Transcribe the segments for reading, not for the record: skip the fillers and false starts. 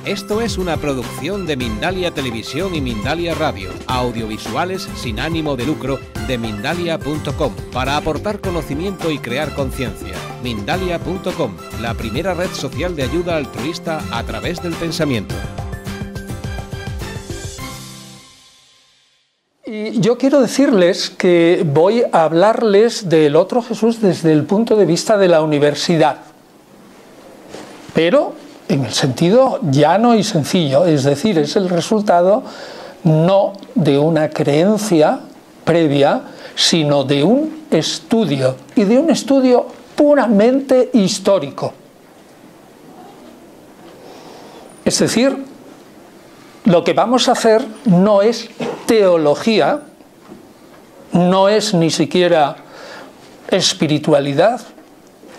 Esto es una producción de Mindalia Televisión y Mindalia Radio, audiovisuales sin ánimo de lucro de Mindalia.com, para aportar conocimiento y crear conciencia. Mindalia.com, la primera red social de ayuda altruista a través del pensamiento. Y yo quiero decirles que voy a hablarles del otro Jesús desde el punto de vista de la universidad, pero en el sentido llano y sencillo, es decir, es el resultado no de una creencia previa, sino de un estudio, y de un estudio puramente histórico. Es decir, lo que vamos a hacer no es teología, no es ni siquiera espiritualidad,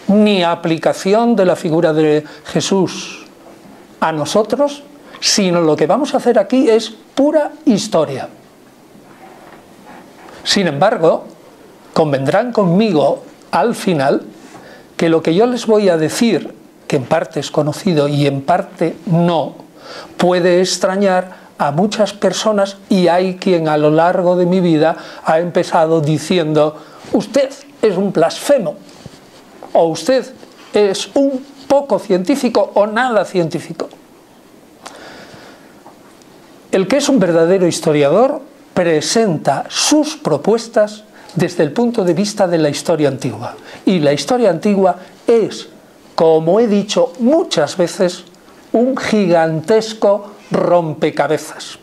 ni aplicación de la figura de Jesús a nosotros, sino lo que vamos a hacer aquí es pura historia. Sin embargo, convendrán conmigo al final que lo que yo les voy a decir, que en parte es conocido y en parte no, puede extrañar a muchas personas, y hay quien a lo largo de mi vida ha empezado diciendo: usted es un blasfemo, o usted es un poco científico o nada científico. El que es un verdadero historiador presenta sus propuestas desde el punto de vista de la historia antigua. Y la historia antigua es, como he dicho muchas veces, un gigantesco rompecabezas.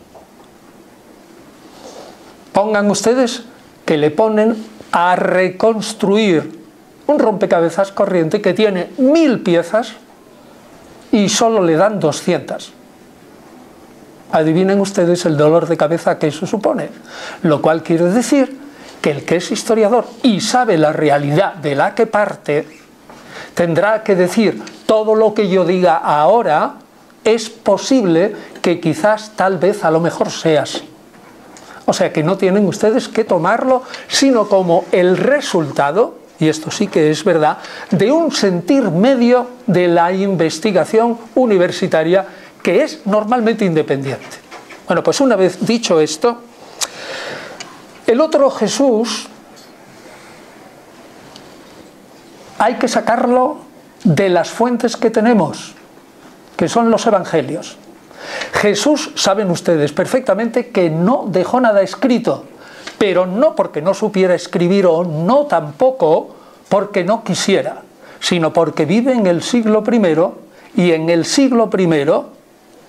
Pongan ustedes que le ponen a reconstruir un rompecabezas corriente que tiene 1000 piezas y solo le dan 200. Adivinen ustedes el dolor de cabeza que eso supone. Lo cual quiere decir que el que es historiador y sabe la realidad de la que parte, tendrá que decir: todo lo que yo diga ahora es posible que quizás, tal vez, a lo mejor sea así. O sea que no tienen ustedes que tomarlo sino como el resultado, y esto sí que es verdad, de un sentir medio de la investigación universitaria, que es normalmente independiente. Bueno, pues una vez dicho esto, el otro Jesús hay que sacarlo de las fuentes que tenemos, que son los evangelios. Jesús, saben ustedes perfectamente que no dejó nada escrito, pero no porque no supiera escribir, o no tampoco porque no quisiera, sino porque vive en el siglo I, y en el siglo I,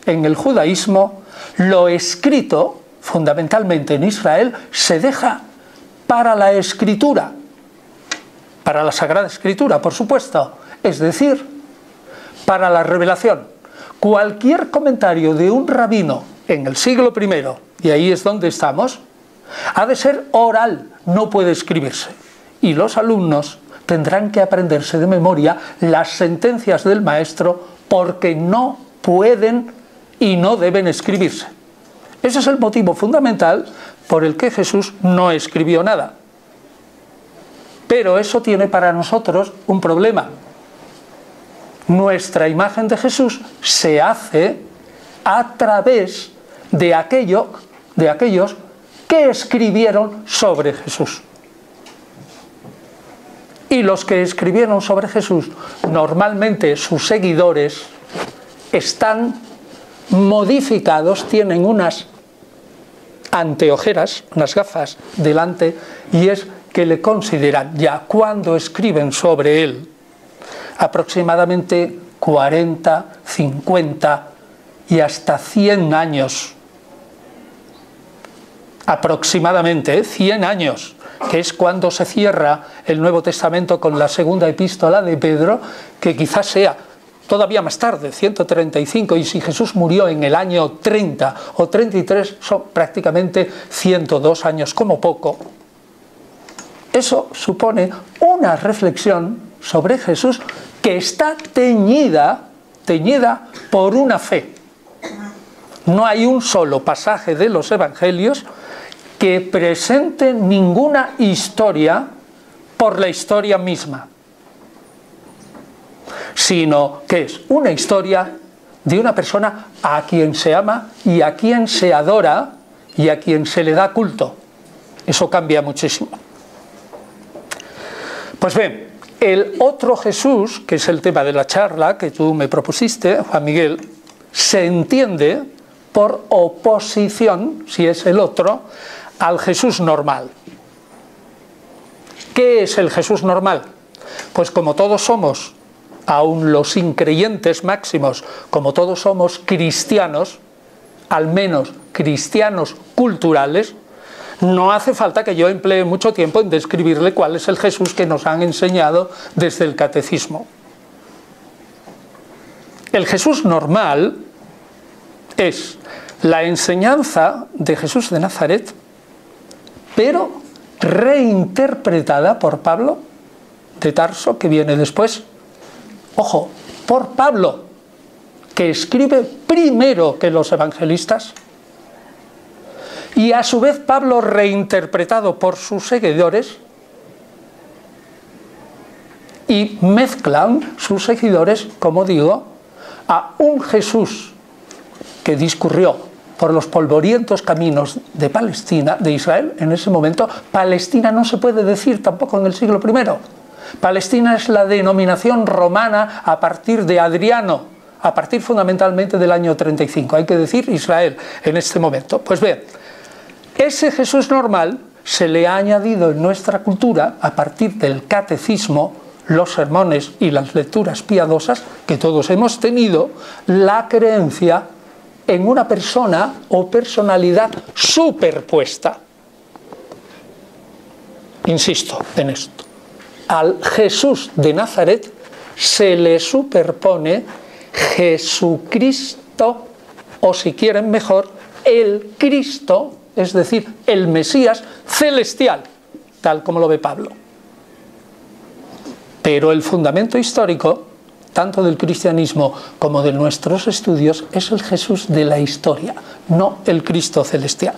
en el judaísmo, lo escrito, fundamentalmente en Israel, se deja para la escritura, para la Sagrada Escritura, por supuesto, es decir, para la revelación. Cualquier comentario de un rabino en el siglo I, y ahí es donde estamos, ha de ser oral, no puede escribirse. Y los alumnos tendrán que aprenderse de memoria las sentencias del maestro, porque no pueden y no deben escribirse. Ese es el motivo fundamental por el que Jesús no escribió nada. Pero eso tiene para nosotros un problema. Nuestra imagen de Jesús se hace a través de aquellos que escribieron sobre Jesús. Y los que escribieron sobre Jesús, normalmente sus seguidores, están modificados, tienen unas anteojeras, unas gafas delante, y es que le consideran, ya cuando escriben sobre él, aproximadamente 40, 50 y hasta 100 años, aproximadamente 100 años, que es cuando se cierra el Nuevo Testamento con la segunda epístola de Pedro, que quizás sea todavía más tarde, 135, y si Jesús murió en el año 30 o 33, son prácticamente 102 años como poco. Eso supone una reflexión sobre Jesús que está teñida por una fe. No hay un solo pasaje de los evangelios que presente ninguna historia por la historia misma, sino que es una historia de una persona a quien se ama y a quien se adora y a quien se le da culto. Eso cambia muchísimo. Pues bien, el otro Jesús, que es el tema de la charla que tú me propusiste, Juan Miguel, se entiende por oposición, si es el otro, al Jesús normal. ¿Qué es el Jesús normal? Pues como todos somos, aun los increyentes máximos, como todos somos cristianos, al menos cristianos culturales, no hace falta que yo emplee mucho tiempo en describirle cuál es el Jesús que nos han enseñado desde el catecismo. El Jesús normal es la enseñanza de Jesús de Nazaret, pero reinterpretada por Pablo de Tarso, que viene después. Ojo, por Pablo, que escribe primero que los evangelistas, y a su vez Pablo reinterpretado por sus seguidores, y mezclan sus seguidores, como digo, a un Jesús que discurrió por los polvorientos caminos de Palestina, de Israel, en ese momento. Palestina no se puede decir tampoco en el siglo I. Palestina es la denominación romana a partir de Adriano, a partir fundamentalmente del año 35. Hay que decir Israel en este momento. Pues bien, ese Jesús normal se le ha añadido en nuestra cultura, a partir del catecismo, los sermones y las lecturas piadosas que todos hemos tenido, la creencia en una persona o personalidad superpuesta. Insisto en esto. Al Jesús de Nazaret se le superpone Jesucristo, o si quieren mejor, el Cristo, es decir, el Mesías celestial, tal como lo ve Pablo. Pero el fundamento histórico, tanto del cristianismo como de nuestros estudios, es el Jesús de la historia, no el Cristo celestial.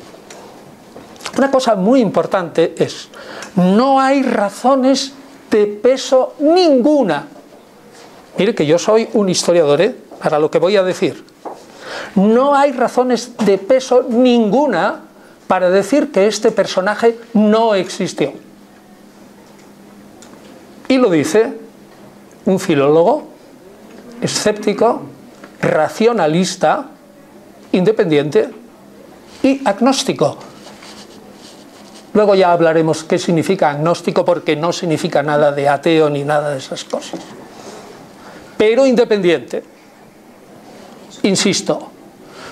Una cosa muy importante es, no hay razones de peso ninguna. Mire que yo soy un historiador, para lo que voy a decir. No hay razones de peso ninguna para decir que este personaje no existió. Y lo dice un filólogo escéptico, racionalista, independiente y agnóstico. Luego ya hablaremos qué significa agnóstico, porque no significa nada de ateo ni nada de esas cosas. Pero independiente. Insisto,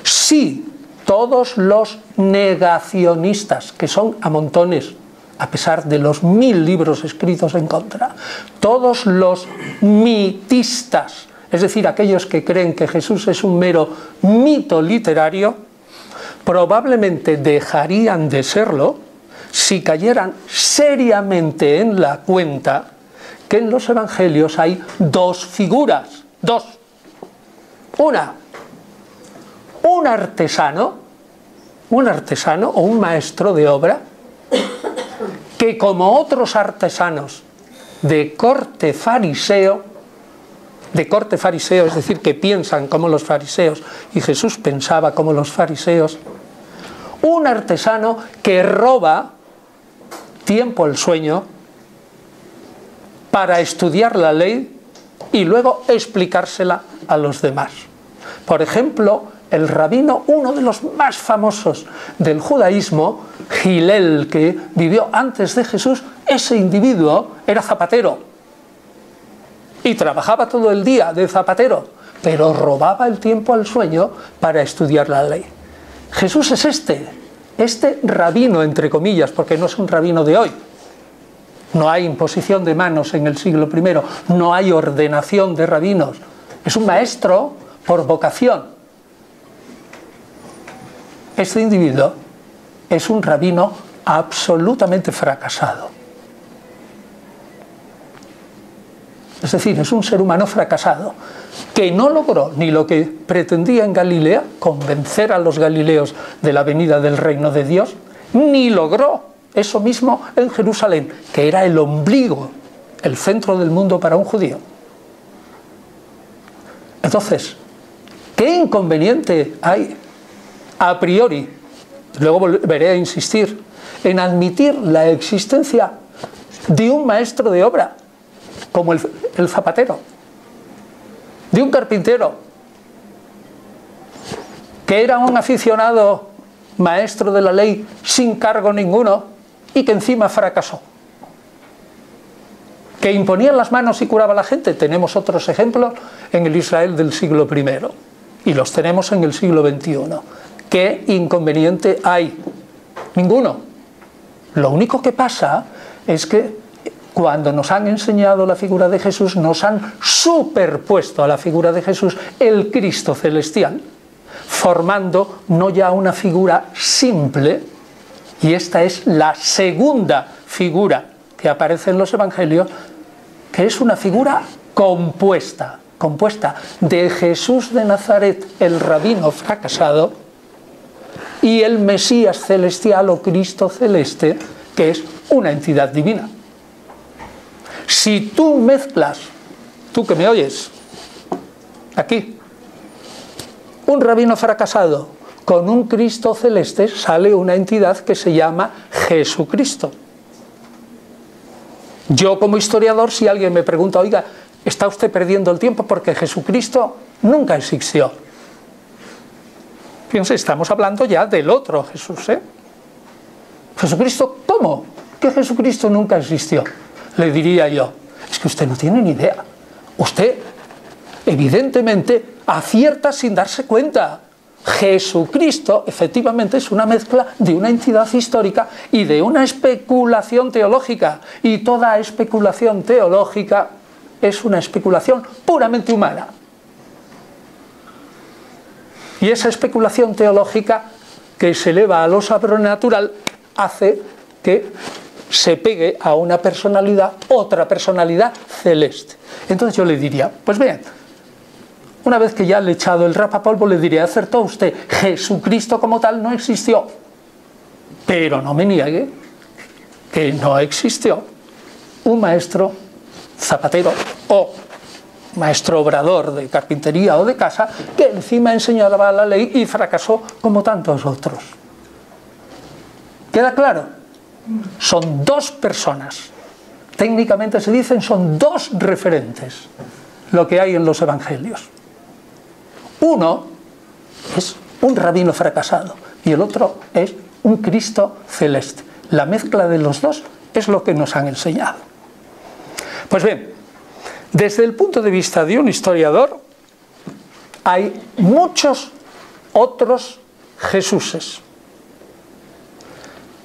si todos los negacionistas, que son a montones, a pesar de los 1000 libros escritos en contra, todos los mitistas, es decir, aquellos que creen que Jesús es un mero mito literario, probablemente dejarían de serlo si cayeran seriamente en la cuenta que en los evangelios hay dos figuras, dos. Una, un artesano o un maestro de obra que, como otros artesanos de corte fariseo, es decir, que piensan como los fariseos, y Jesús pensaba como los fariseos, un artesano que roba tiempo el sueño para estudiar la ley y luego explicársela a los demás. Por ejemplo, el rabino, uno de los más famosos del judaísmo, Gilel, que vivió antes de Jesús, ese individuo era zapatero y trabajaba todo el día de zapatero, pero robaba el tiempo al sueño para estudiar la ley. Jesús es este rabino, entre comillas, porque no es un rabino de hoy. No hay imposición de manos en el siglo I, no hay ordenación de rabinos. Es un maestro por vocación. Este individuo es un rabino absolutamente fracasado. Es decir, es un ser humano fracasado que no logró ni lo que pretendía en Galilea, convencer a los galileos de la venida del reino de Dios, ni logró eso mismo en Jerusalén, que era el ombligo, el centro del mundo para un judío. Entonces, ¿Qué inconveniente hay a priori, luego volveré a insistir, en admitir la existencia de un maestro de obra, como el zapatero, de un carpintero, que era un aficionado maestro de la ley sin cargo ninguno y que encima fracasó? Que imponía las manos y curaba a la gente. Tenemos otros ejemplos en el Israel del siglo I y los tenemos en el siglo XXI. ¿Qué inconveniente hay? Ninguno. Lo único que pasa es que cuando nos han enseñado la figura de Jesús, nos han superpuesto a la figura de Jesús el Cristo celestial, formando no ya una figura simple, y esta es la segunda figura que aparece en los evangelios, que es una figura compuesta de Jesús de Nazaret, el rabino fracasado, y el Mesías celestial o Cristo celeste, que es una entidad divina. Si tú mezclas, tú que me oyes, aquí, un rabino fracasado con un Cristo celeste, sale una entidad que se llama Jesucristo. Yo como historiador, si alguien me pregunta, oiga, ¿está usted perdiendo el tiempo porque Jesucristo nunca existió? Fíjense, estamos hablando ya del otro Jesús, ¿eh? ¿Jesucristo cómo? ¿Que Jesucristo nunca existió? Le diría yo, es que usted no tiene ni idea. Usted, evidentemente, acierta sin darse cuenta. Jesucristo, efectivamente, es una mezcla de una entidad histórica y de una especulación teológica. Y toda especulación teológica es una especulación puramente humana. Y esa especulación teológica que se eleva a lo sobrenatural hace que se pegue a una personalidad, otra personalidad celeste. Entonces yo le diría, pues bien, una vez que ya le he echado el rapapolvo, le diría, acertó usted, Jesucristo como tal no existió. Pero no me niegue que no existió un maestro zapatero o maestro obrador de carpintería o de casa que encima enseñaba la ley y fracasó como tantos otros. ¿Queda claro? Son dos personas. Técnicamente se dicen, son dos referentes lo que hay en los evangelios. Uno es un rabino fracasado y el otro es un Cristo celeste. La mezcla de los dos es lo que nos han enseñado. Pues bien, desde el punto de vista de un historiador, hay muchos otros Jesuses.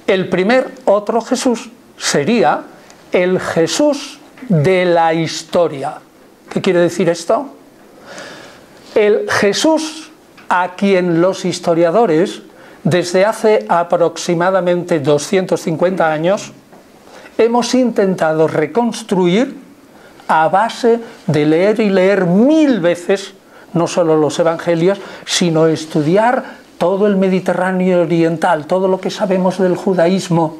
El primer otro Jesús sería el Jesús de la historia. ¿Qué quiere decir esto? El Jesús a quien los historiadores, desde hace aproximadamente 250 años, hemos intentado reconstruir a base de leer y leer 1000 veces, no solo los evangelios, sino estudiar todo el Mediterráneo oriental, todo lo que sabemos del judaísmo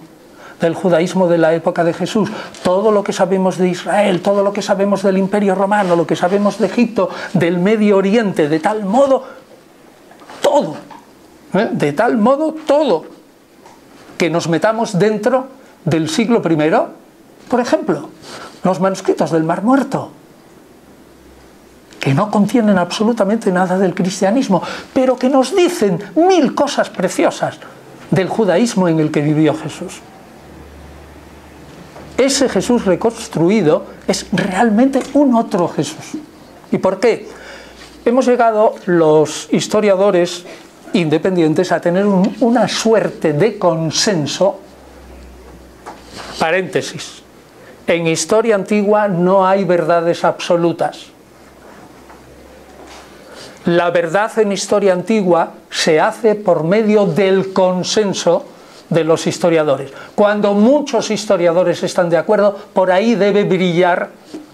de la época de Jesús, todo lo que sabemos de Israel, todo lo que sabemos del Imperio Romano, lo que sabemos de Egipto, del Medio Oriente, de tal modo, todo, de tal modo, todo, que nos metamos dentro del siglo I, por ejemplo, los manuscritos del Mar Muerto, que no contienen absolutamente nada del cristianismo, pero que nos dicen 1000 cosas preciosas del judaísmo en el que vivió Jesús. Ese Jesús reconstruido es realmente un otro Jesús. ¿Y por qué? Hemos llegado los historiadores independientes a tener una suerte de consenso. Paréntesis. En historia antigua no hay verdades absolutas. La verdad en historia antigua se hace por medio del consenso de los historiadores. Cuando muchos historiadores están de acuerdo, por ahí debe brillar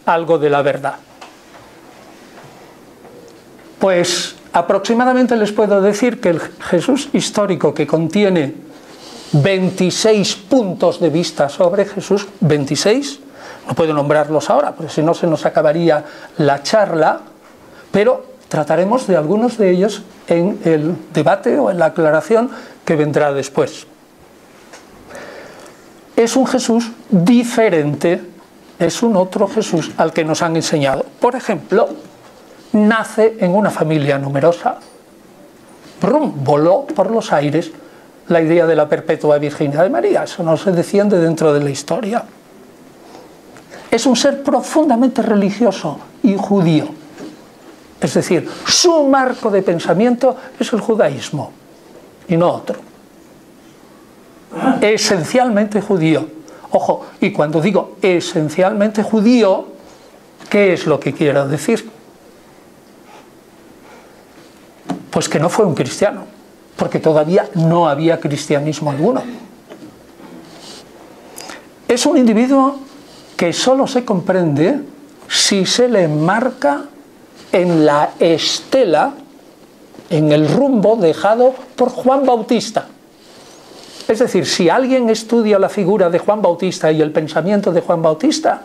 algo de la verdad. Pues aproximadamente les puedo decir que el Jesús histórico, que contiene 26 puntos de vista sobre Jesús, 26, no puedo nombrarlos ahora, porque si no se nos acabaría la charla, pero trataremos de algunos de ellos en el debate o en la aclaración que vendrá después. Es un Jesús diferente, es un otro Jesús al que nos han enseñado. Por ejemplo, nace en una familia numerosa. Voló por los aires la idea de la perpetua virginidad de María. Eso no se defiende dentro de la historia. Es un ser profundamente religioso y judío. Es decir, su marco de pensamiento es el judaísmo y no otro. Esencialmente judío. Ojo, y cuando digo esencialmente judío, ¿qué es lo que quiero decir? Pues que no fue un cristiano, porque todavía no había cristianismo alguno. Es un individuo que solo se comprende si se le enmarca en la estela, en el rumbo dejado por Juan Bautista. Es decir, si alguien estudia la figura de Juan Bautista y el pensamiento de Juan Bautista,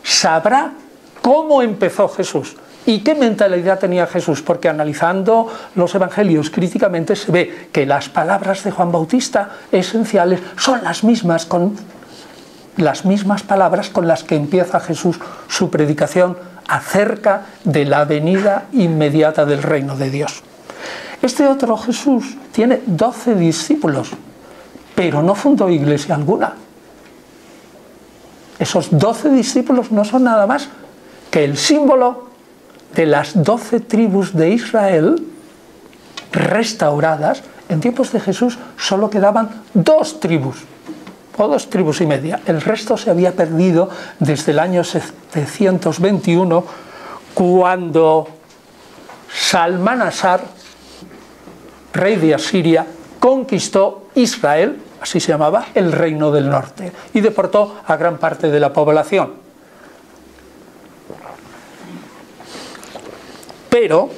sabrá cómo empezó Jesús y qué mentalidad tenía Jesús, porque analizando los evangelios críticamente se ve que las palabras de Juan Bautista esenciales son las mismas palabras con las que empieza Jesús su predicación acerca de la venida inmediata del reino de Dios. Este otro Jesús tiene 12 discípulos, pero no fundó iglesia alguna. Esos 12 discípulos no son nada más que el símbolo de las 12 tribus de Israel restauradas. En tiempos de Jesús solo quedaban 2 tribus, o 2 tribus y media. El resto se había perdido desde el año 721, cuando Salmanasar, rey de Asiria, conquistó Israel, así se llamaba, el reino del norte, y deportó a gran parte de la población. Pero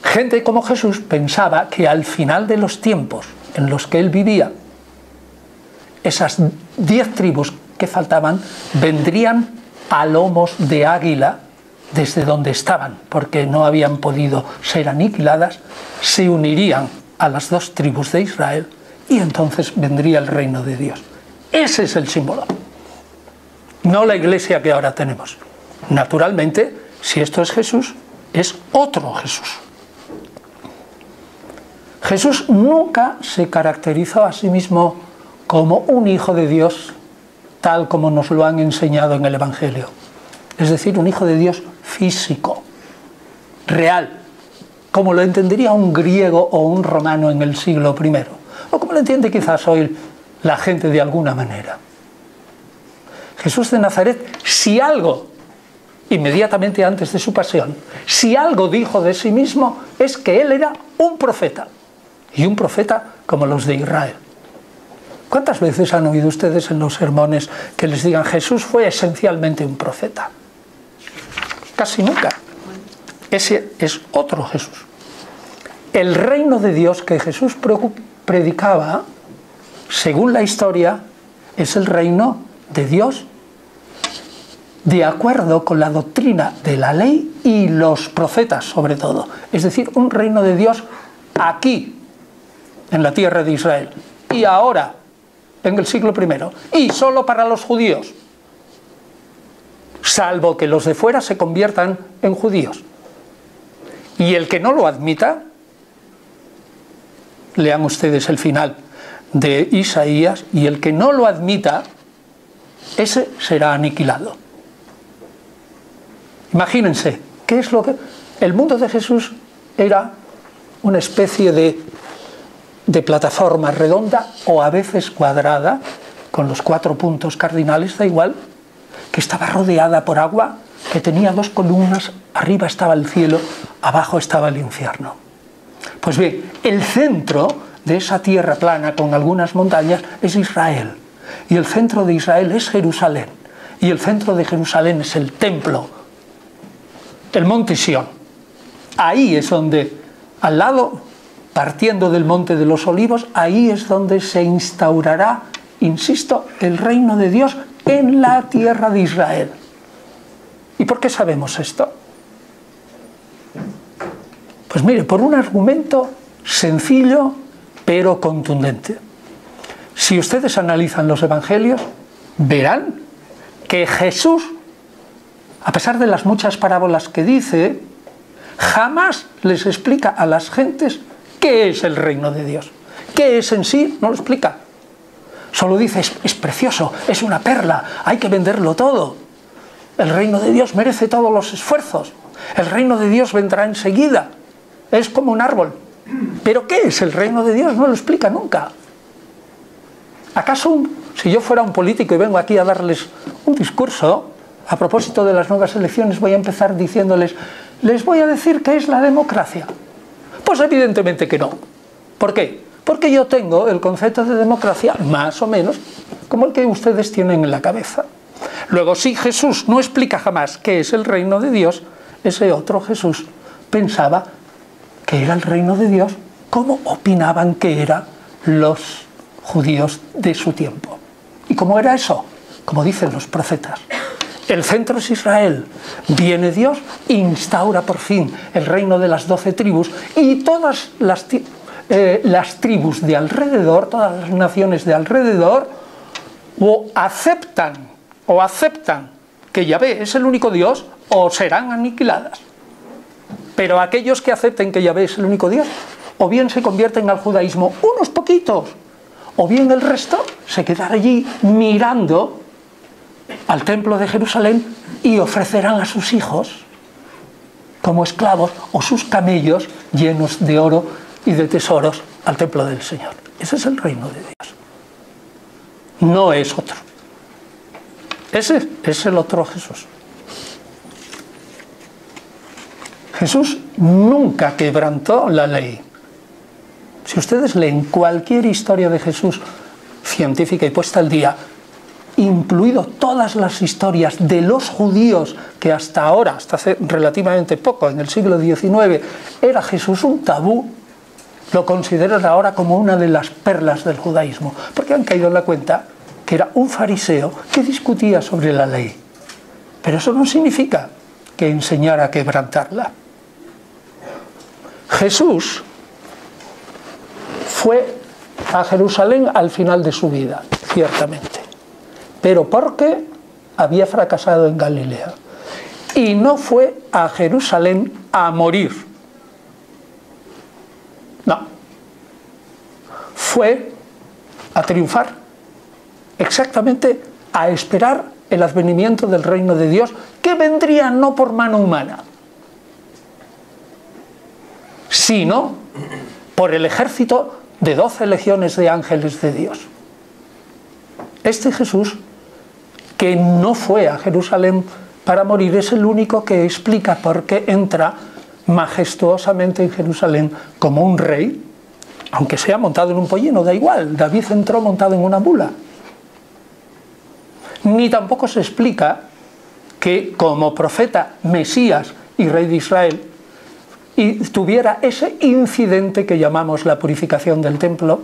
gente como Jesús pensaba que al final de los tiempos en los que él vivía, esas 10 tribus que faltaban vendrían a lomos de águila desde donde estaban, porque no habían podido ser aniquiladas, se unirían a las 2 tribus de Israel y entonces vendría el reino de Dios. Ese es el símbolo, no la iglesia que ahora tenemos. Naturalmente, si esto es Jesús, es otro Jesús. Jesús nunca se caracterizó a sí mismo como un hijo de Dios, tal como nos lo han enseñado en el Evangelio. Es decir, un hijo de Dios físico, real, como lo entendería un griego o un romano en el siglo I, o como lo entiende quizás hoy la gente de alguna manera. Jesús de Nazaret, si algo, inmediatamente antes de su pasión, si algo dijo de sí mismo, es que él era un profeta, y un profeta como los de Israel. ¿Cuántas veces han oído ustedes en los sermones que les digan Jesús fue esencialmente un profeta? Casi nunca. Ese es otro Jesús. El reino de Dios que Jesús predicaba, según la historia, es el reino de Dios de acuerdo con la doctrina de la ley y los profetas sobre todo. Es decir, un reino de Dios aquí, en la tierra de Israel, y ahora, en el siglo I, y solo para los judíos, salvo que los de fuera se conviertan en judíos. Y el que no lo admita, lean ustedes el final de Isaías, y el que no lo admita, ese será aniquilado. Imagínense, ¿qué es lo que...? El mundo de Jesús era una especie de plataforma redonda o a veces cuadrada, con los 4 puntos cardinales, da igual, que estaba rodeada por agua, que tenía 2 columnas, arriba estaba el cielo, abajo estaba el infierno. Pues bien, el centro de esa tierra plana con algunas montañas es Israel, y el centro de Israel es Jerusalén, y el centro de Jerusalén es el templo, el monte Sión. Ahí es donde, al lado, partiendo del monte de los Olivos, ahí es donde se instaurará, insisto, el reino de Dios en la tierra de Israel. ¿Y por qué sabemos esto? Pues mire, por un argumento sencillo pero contundente. Si ustedes analizan los evangelios, verán que Jesús, a pesar de las muchas parábolas que dice, jamás les explica a las gentes qué es el reino de Dios. ¿Qué es en sí? No lo explica. Solo dice, es precioso, es una perla, hay que venderlo todo. El reino de Dios merece todos los esfuerzos. El reino de Dios vendrá enseguida. Es como un árbol. ¿Pero qué es el reino de Dios? No lo explica nunca. ¿Acaso si yo fuera un político y vengo aquí a darles un discurso, a propósito de las nuevas elecciones, voy a empezar diciéndoles, les voy a decir qué es la democracia? Pues evidentemente que no. ¿Por qué? Porque yo tengo el concepto de democracia más o menos como el que ustedes tienen en la cabeza. Luego, si Jesús no explica jamás qué es el reino de Dios, ese otro Jesús pensaba que era el reino de Dios como opinaban que eran los judíos de su tiempo. ¿Y cómo era eso? Como dicen los profetas. El centro es Israel, viene Dios, instaura por fin el reino de las 12 tribus y todas las tribus de alrededor, todas las naciones de alrededor, o aceptan que Yahvé es el único Dios o serán aniquiladas. Pero aquellos que acepten que Yahvé es el único Dios, o bien se convierten al judaísmo unos poquitos, o bien el resto se quedará allí mirando al templo de Jerusalén y ofrecerán a sus hijos como esclavos o sus camellos llenos de oro y de tesoros al templo del Señor. Ese es el reino de Dios. No es otro. Ese es el otro Jesús. Jesús nunca quebrantó la ley. Si ustedes leen cualquier historia de Jesús científica y puesta al día, incluido todas las historias de los judíos que hasta ahora, hasta hace relativamente poco, en el siglo XIX, era Jesús un tabú, lo consideran ahora como una de las perlas del judaísmo, porque han caído en la cuenta que era un fariseo que discutía sobre la ley. Pero eso no significa que enseñara a quebrantarla. Jesús fue a Jerusalén al final de su vida, ciertamente, pero porque había fracasado en Galilea. Y no fue a Jerusalén a morir. No. Fue a triunfar. Exactamente a esperar el advenimiento del reino de Dios, que vendría no por mano humana, sino por el ejército de 12 legiones de ángeles de Dios. Este Jesús, que no fue a Jerusalén para morir, es el único que explica por qué entra majestuosamente en Jerusalén como un rey, aunque sea montado en un pollino, da igual, David entró montado en una mula. Ni tampoco se explica que como profeta, Mesías y rey de Israel, y tuviera ese incidente que llamamos la purificación del templo,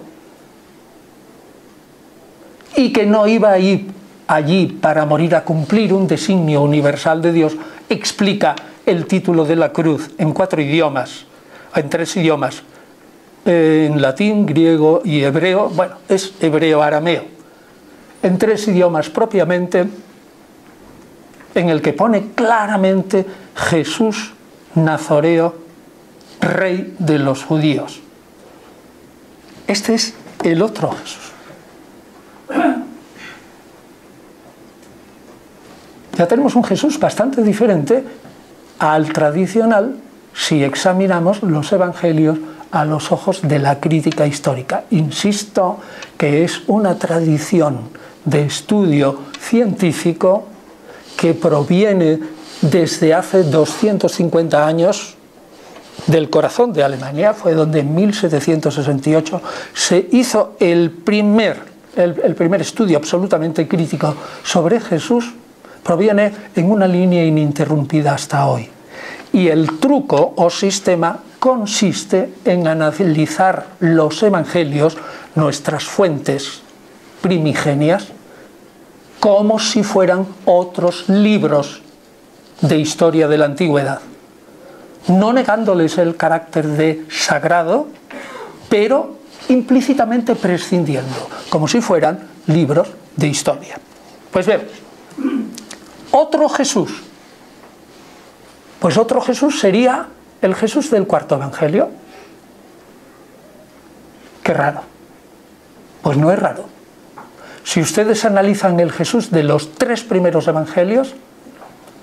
y que no iba a ir allí para morir, a cumplir un designio universal de Dios, explica el título de la cruz en 4 idiomas, en 3 idiomas, en latín, griego y hebreo, bueno, es hebreo-arameo, en 3 idiomas propiamente, en el que pone claramente Jesús Nazoreo, Rey de los judíos. Este es el otro Jesús. Ya tenemos un Jesús bastante diferente al tradicional si examinamos los evangelios a los ojos de la crítica histórica. Insisto que es una tradición de estudio científico que proviene desde hace 250 años del corazón de Alemania. Fue donde en 1768 se hizo el primer estudio absolutamente crítico sobre Jesús. Proviene en una línea ininterrumpida hasta hoy. Y el truco o sistema consiste en analizar los evangelios, nuestras fuentes primigenias, como si fueran otros libros de historia de la antigüedad. no negándoles el carácter de sagrado, pero implícitamente prescindiendo, como si fueran libros de historia. Pues vemos, otro Jesús. Pues otro Jesús sería el Jesús del cuarto Evangelio. Qué raro. Pues no es raro. Si ustedes analizan el Jesús de los tres primeros Evangelios,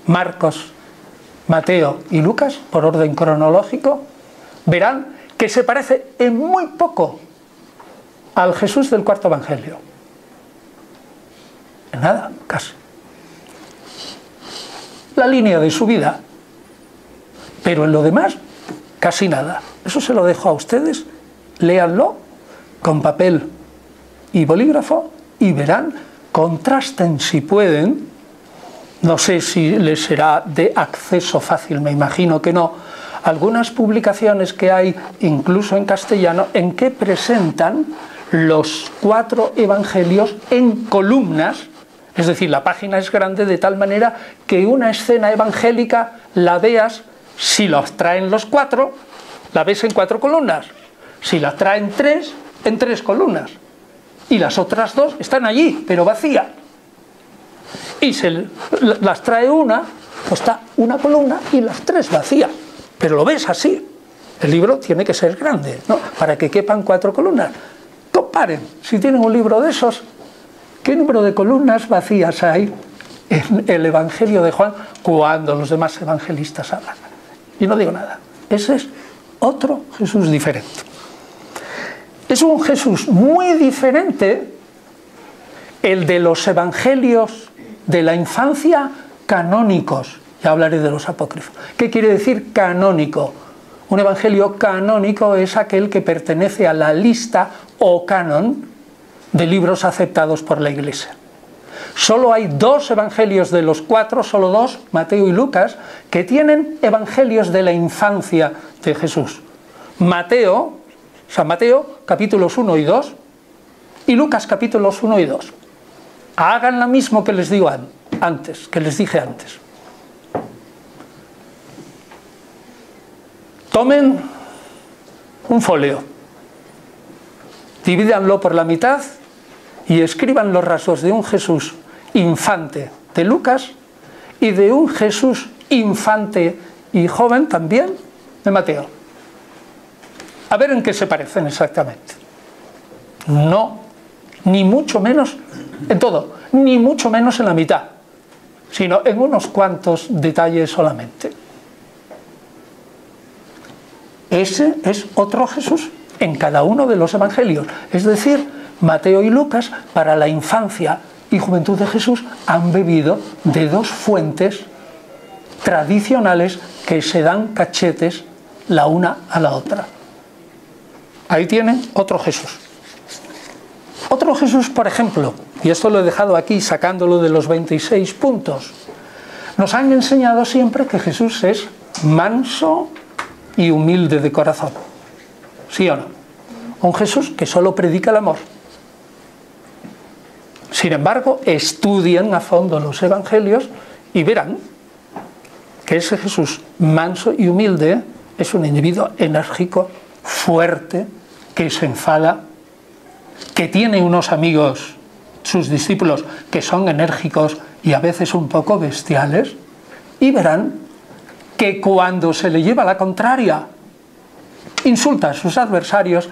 Marcos, Mateo y Lucas, por orden cronológico, verán que se parece en muy poco al Jesús del cuarto Evangelio. En nada, casi. La línea de su vida. Pero en lo demás, casi nada. Eso se lo dejo a ustedes. Léanlo con papel y bolígrafo y verán, contrasten si pueden. No sé si les será de acceso fácil, me imagino que no. Algunas publicaciones que hay, incluso en castellano, en que presentan los 4 evangelios en columnas. Es decir, la página es grande de tal manera que una escena evangélica la veas, si los traen los 4, la ves en 4 columnas. Si la traen 3, en 3 columnas. Y las otras 2 están allí, pero vacías. Y se las trae una, pues está una columna y las 3 vacías. Pero lo ves así. El libro tiene que ser grande, ¿no? Para que quepan 4 columnas. Comparen, si tienen un libro de esos, ¿qué número de columnas vacías hay en el Evangelio de Juan cuando los demás evangelistas hablan? Y no digo nada. Ese es otro Jesús diferente. Es un Jesús muy diferente el de los evangelios de la infancia canónicos. Ya hablaré de los apócrifos. ¿Qué quiere decir canónico? Un evangelio canónico es aquel que pertenece a la lista o canon de libros aceptados por la Iglesia. Solo hay 2 evangelios de los 4, solo 2, Mateo y Lucas, que tienen evangelios de la infancia de Jesús. San Mateo, capítulos 1 y 2, y Lucas, capítulos 1 y 2. Hagan lo mismo que les digo antes, que les dije antes. Tomen un folio, divídanlo por la mitad y escriban los rasgos de un Jesús infante de Lucas y de un Jesús infante y joven también de Mateo. A ver en qué se parecen exactamente. No, ni mucho menos en todo, ni mucho menos en la mitad, sino en unos cuantos detalles solamente. Ese es otro Jesús en cada uno de los evangelios. Es decir, Mateo y Lucas, para la infancia y juventud de Jesús, han bebido de 2 fuentes tradicionales que se dan cachetes la una a la otra. Ahí tienen otro Jesús. Otro Jesús, por ejemplo, y esto lo he dejado aquí sacándolo de los 26 puntos, nos han enseñado siempre que Jesús es manso y humilde de corazón. ¿Sí o no? Un Jesús que solo predica el amor. Sin embargo, estudien a fondo los evangelios y verán que ese Jesús manso y humilde es un individuo enérgico, fuerte, que se enfada, que tiene unos amigos, sus discípulos, que son enérgicos y a veces un poco bestiales, y verán que cuando se le lleva la contraria, insulta a sus adversarios,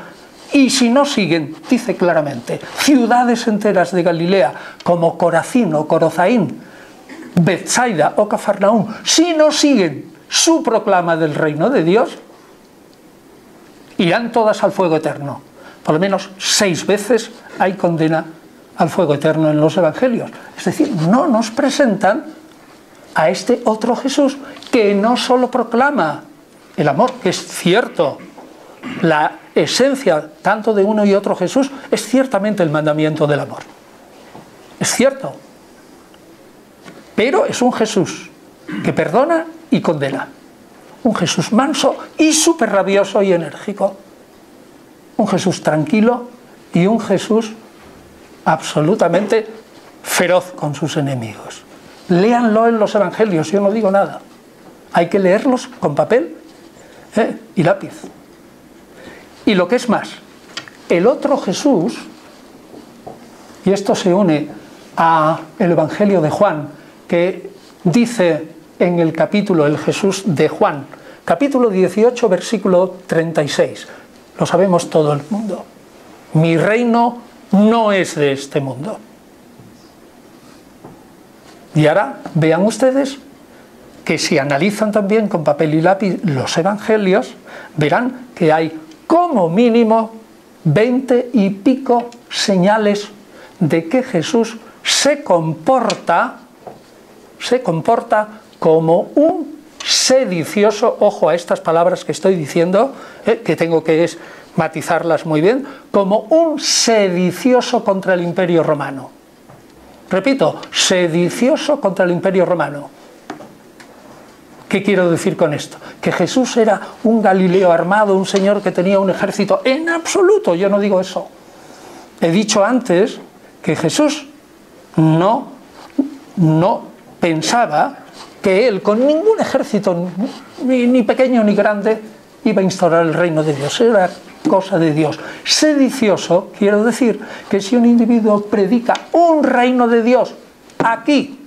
y si no siguen, dice claramente, ciudades enteras de Galilea, como Corazín o Corozaín, Betsaida o Cafarnaúm, si no siguen su proclama del reino de Dios, irán todas al fuego eterno. Por lo menos 6 veces hay condena al fuego eterno en los evangelios. Es decir, no nos presentan a este otro Jesús que no solo proclama el amor, que es cierto, la esencia tanto de uno y otro Jesús es ciertamente el mandamiento del amor. Es cierto. Pero es un Jesús que perdona y condena. Un Jesús manso y súper rabioso y enérgico. Un Jesús tranquilo y un Jesús absolutamente feroz con sus enemigos. Léanlo en los evangelios, yo no digo nada. Hay que leerlos con papel y lápiz. Y lo que es más, el otro Jesús, y esto se une al Evangelio de Juan, que dice en el capítulo, el Jesús de Juan, capítulo 18, versículo 36, lo sabemos todo el mundo: mi reino no es de este mundo. Y ahora vean ustedes que si analizan también con papel y lápiz los evangelios, verán que hay como mínimo 20 y pico señales de que Jesús se comporta como un sedicioso, ojo a estas palabras que estoy diciendo, que tengo que matizarlas muy bien, como un sedicioso contra el Imperio Romano. Repito, sedicioso contra el Imperio Romano. ¿Qué quiero decir con esto? Que Jesús era un Galileo armado, un señor que tenía un ejército. En absoluto, yo no digo eso. He dicho antes que Jesús no pensaba que él, con ningún ejército, ni pequeño ni grande, iba a instaurar el reino de Dios. Era cosa de Dios. Sedicioso, quiero decir que si un individuo predica un reino de Dios aquí,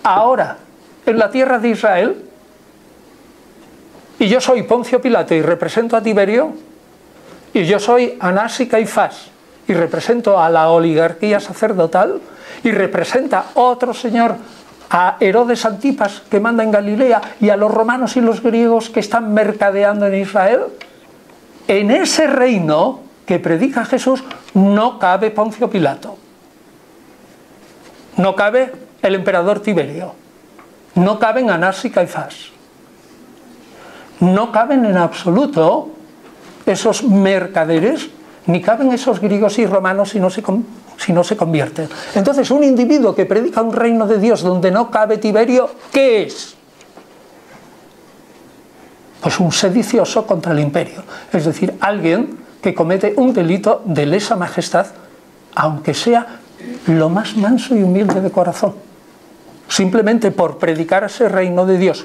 ahora, en la tierra de Israel, y yo soy Poncio Pilato y represento a Tiberio, y yo soy Anás y Caifás y represento a la oligarquía sacerdotal, y representa otro señor, a Herodes Antipas, que manda en Galilea, y a los romanos y los griegos que están mercadeando en Israel, en ese reino que predica Jesús no cabe Poncio Pilato, no cabe el emperador Tiberio, no caben Anás y Caifás, no caben en absoluto esos mercaderes, ni caben esos griegos y romanos si no se convierten. Entonces, un individuo que predica un reino de Dios donde no cabe Tiberio, ¿qué es? Pues un sedicioso contra el imperio, es decir, alguien que comete un delito de lesa majestad, aunque sea lo más manso y humilde de corazón, simplemente por predicar ese reino de Dios,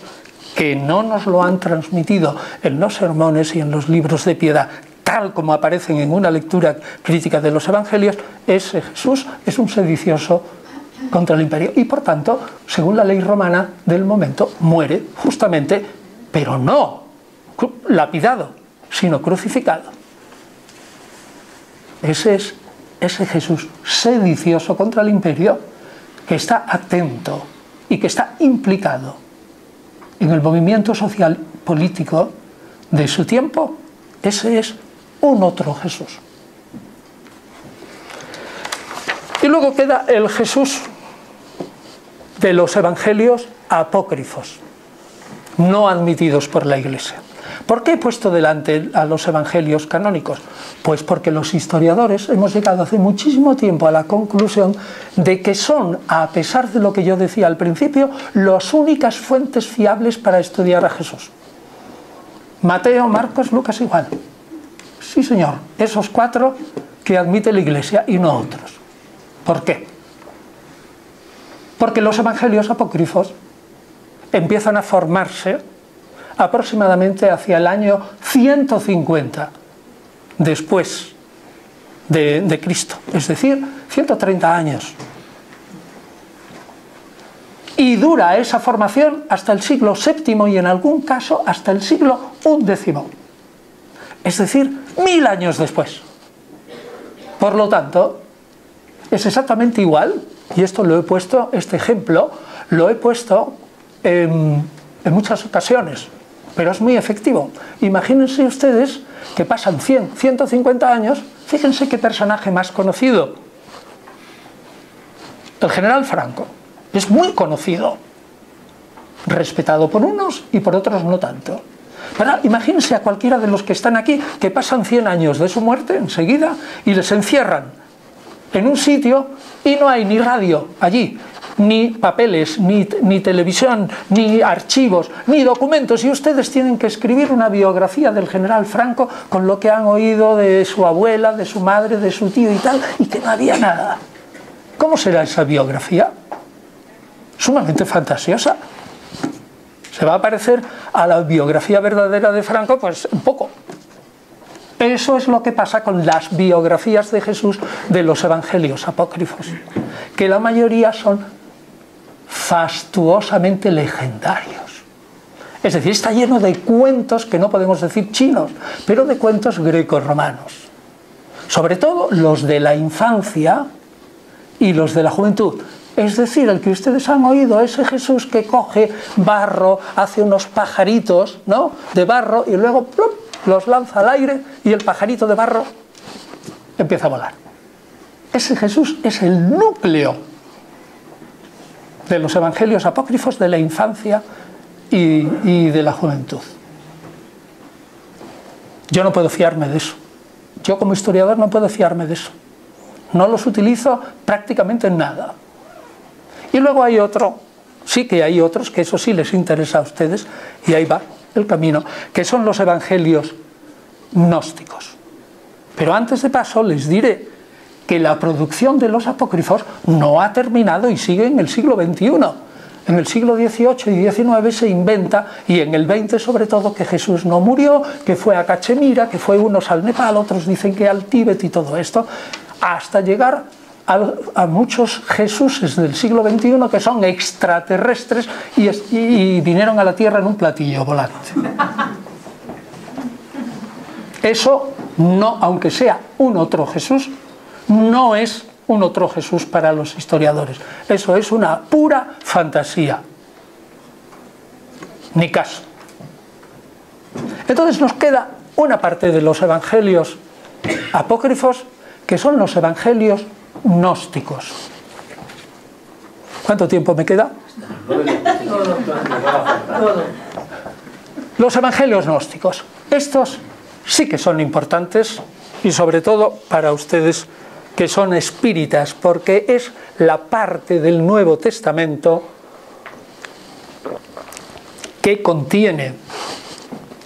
que no nos lo han transmitido en los sermones y en los libros de piedad, tal como aparecen en una lectura crítica de los evangelios. Ese Jesús es un sedicioso contra el imperio y, por tanto, según la ley romana del momento, muere justamente, pero no lapidado, sino crucificado. Ese es ese Jesús sedicioso contra el imperio, que está atento y que está implicado en el movimiento social político de su tiempo. Ese es un otro Jesús. Y luego queda el Jesús de los evangelios apócrifos, no admitidos por la Iglesia. ¿Por qué he puesto delante a los evangelios canónicos? Pues porque los historiadores hemos llegado hace muchísimo tiempo a la conclusión de que son, a pesar de lo que yo decía al principio, las únicas fuentes fiables para estudiar a Jesús. Mateo, Marcos, Lucas igual. Sí, señor, esos 4 que admite la Iglesia y no otros. ¿Por qué? Porque los evangelios apócrifos empiezan a formarse aproximadamente hacia el año 150 después de Cristo, es decir, 130 años. Y dura esa formación hasta el siglo VII y en algún caso hasta el siglo XI, es decir, 1000 años después. Por lo tanto, es exactamente igual, y esto lo he puesto, este ejemplo, lo he puesto en muchas ocasiones, pero es muy efectivo. Imagínense ustedes que pasan 100, 150 años, fíjense qué personaje más conocido. El general Franco. Es muy conocido, respetado por unos y por otros no tanto. Pero imagínense a cualquiera de los que están aquí que pasan 100 años de su muerte enseguida y les encierran en un sitio y no hay ni radio allí, ni papeles, ni televisión, ni archivos, ni documentos, y ustedes tienen que escribir una biografía del general Franco con lo que han oído de su abuela, de su madre, de su tío y tal, y que no había nada. ¿Cómo será esa biografía? Sumamente fantasiosa. ¿Se va a parecer a la biografía verdadera de Franco? Pues un poco. Eso es lo que pasa con las biografías de Jesús de los evangelios apócrifos, que la mayoría son fastuosamente legendarios. Es decir, está lleno de cuentos que no podemos decir chinos, pero de cuentos greco-romanos. Sobre todo los de la infancia y los de la juventud. Es decir, el que ustedes han oído, ese Jesús que coge barro, hace unos pajaritos, ¿no?, de barro y luego ¡plum!, los lanza al aire y el pajarito de barro empieza a volar. Ese Jesús es el núcleo de los evangelios apócrifos de la infancia y de la juventud. Yo no puedo fiarme de eso. Yo como historiador no puedo fiarme de eso. No los utilizo prácticamente en nada. Y luego hay otro, sí que hay otros, que eso sí les interesa a ustedes, y ahí va el camino, que son los evangelios gnósticos. Pero antes de paso les diré que la producción de los apócrifos no ha terminado y sigue en el siglo XXI. En el siglo XVIII y XIX se inventa, y en el XX sobre todo, que Jesús no murió, que fue a Cachemira, que fue unos al Nepal, otros dicen que al Tíbet y todo esto, hasta llegar a muchos Jesuses del siglo XXI que son extraterrestres y vinieron a la Tierra en un platillo volante. Eso no, aunque sea un otro Jesús, no es un otro Jesús para los historiadores. Eso es una pura fantasía. Ni caso. Entonces nos queda una parte de los evangelios apócrifos, que son los evangelios gnósticos. ¿Cuánto tiempo me queda? Los evangelios gnósticos. Estos sí que son importantes, y sobre todo para ustedes que son espíritas, porque es la parte del Nuevo Testamento que contiene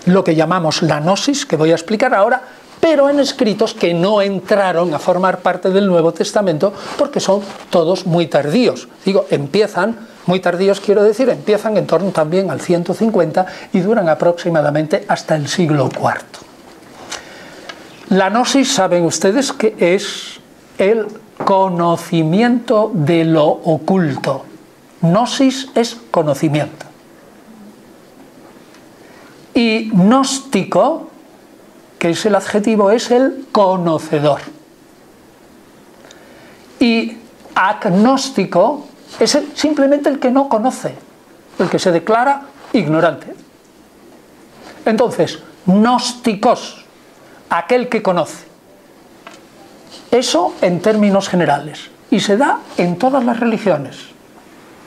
lo que llamamos la gnosis, que voy a explicar ahora, pero en escritos que no entraron a formar parte del Nuevo Testamento porque son todos muy tardíos. Digo, empiezan, muy tardíos quiero decir, empiezan en torno también al 150 y duran aproximadamente hasta el siglo IV. La gnosis, saben ustedes que es el conocimiento de lo oculto. Gnosis es conocimiento. Y gnóstico, que es el adjetivo, es el conocedor. Y agnóstico es simplemente el que no conoce, el que se declara ignorante. Entonces, gnósticos, aquel que conoce. Eso en términos generales. Y se da en todas las religiones,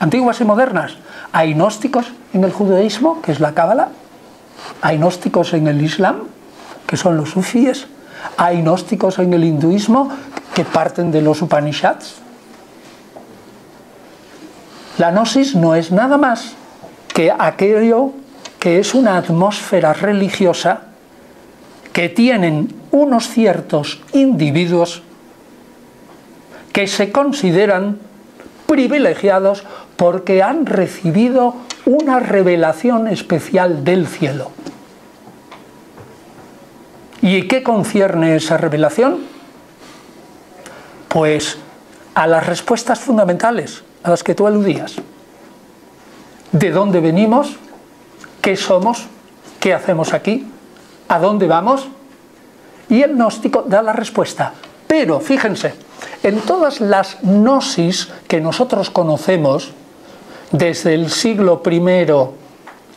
antiguas y modernas. Hay gnósticos en el judaísmo, que es la cábala. Hay gnósticos en el islam, que son los sufíes. Hay gnósticos en el hinduismo, que parten de los Upanishads. La gnosis no es nada más que aquello que es una atmósfera religiosa que tienen unos ciertos individuos que se consideran privilegiados porque han recibido una revelación especial del cielo. ¿Y qué concierne esa revelación? Pues a las respuestas fundamentales a las que tú aludías. ¿De dónde venimos? ¿Qué somos? ¿Qué hacemos aquí? ¿A dónde vamos? Y el gnóstico da la respuesta. Pero, fíjense, en todas las gnosis que nosotros conocemos, desde el siglo I,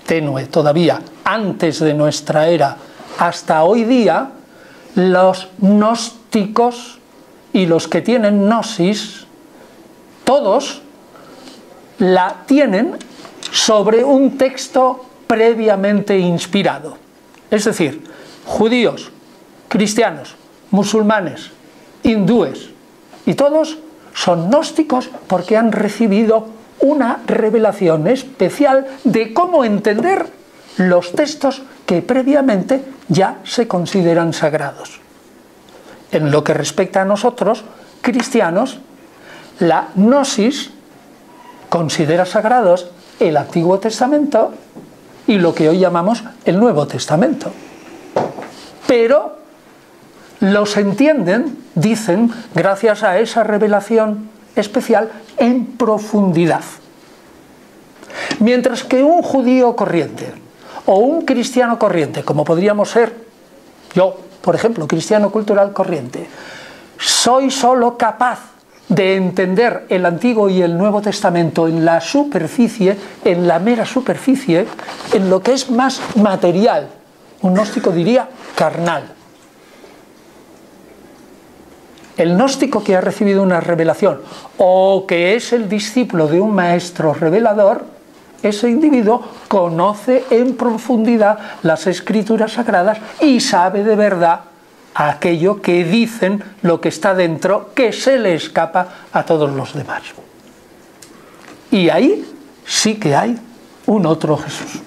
tenue todavía, antes de nuestra era, hasta hoy día, los gnósticos y los que tienen gnosis, todos la tienen sobre un texto previamente inspirado. Es decir, judíos, cristianos, musulmanes, hindúes, y todos son gnósticos porque han recibido una revelación especial de cómo entender los textos que previamente ya se consideran sagrados. En lo que respecta a nosotros, cristianos, la gnosis considera sagrados el Antiguo Testamento y lo que hoy llamamos el Nuevo Testamento. Pero los entienden, dicen, gracias a esa revelación especial en profundidad. Mientras que un judío corriente o un cristiano corriente, como podríamos ser yo, por ejemplo, cristiano cultural corriente, soy solo capaz de entender el Antiguo y el Nuevo Testamento en la superficie, en la mera superficie, en lo que es más material. Un gnóstico diría carnal. El gnóstico que ha recibido una revelación o que es el discípulo de un maestro revelador, ese individuo conoce en profundidad las Escrituras Sagradas y sabe de verdad aquello que dicen, lo que está dentro, que se le escapa a todos los demás. Y ahí sí que hay un otro Jesús.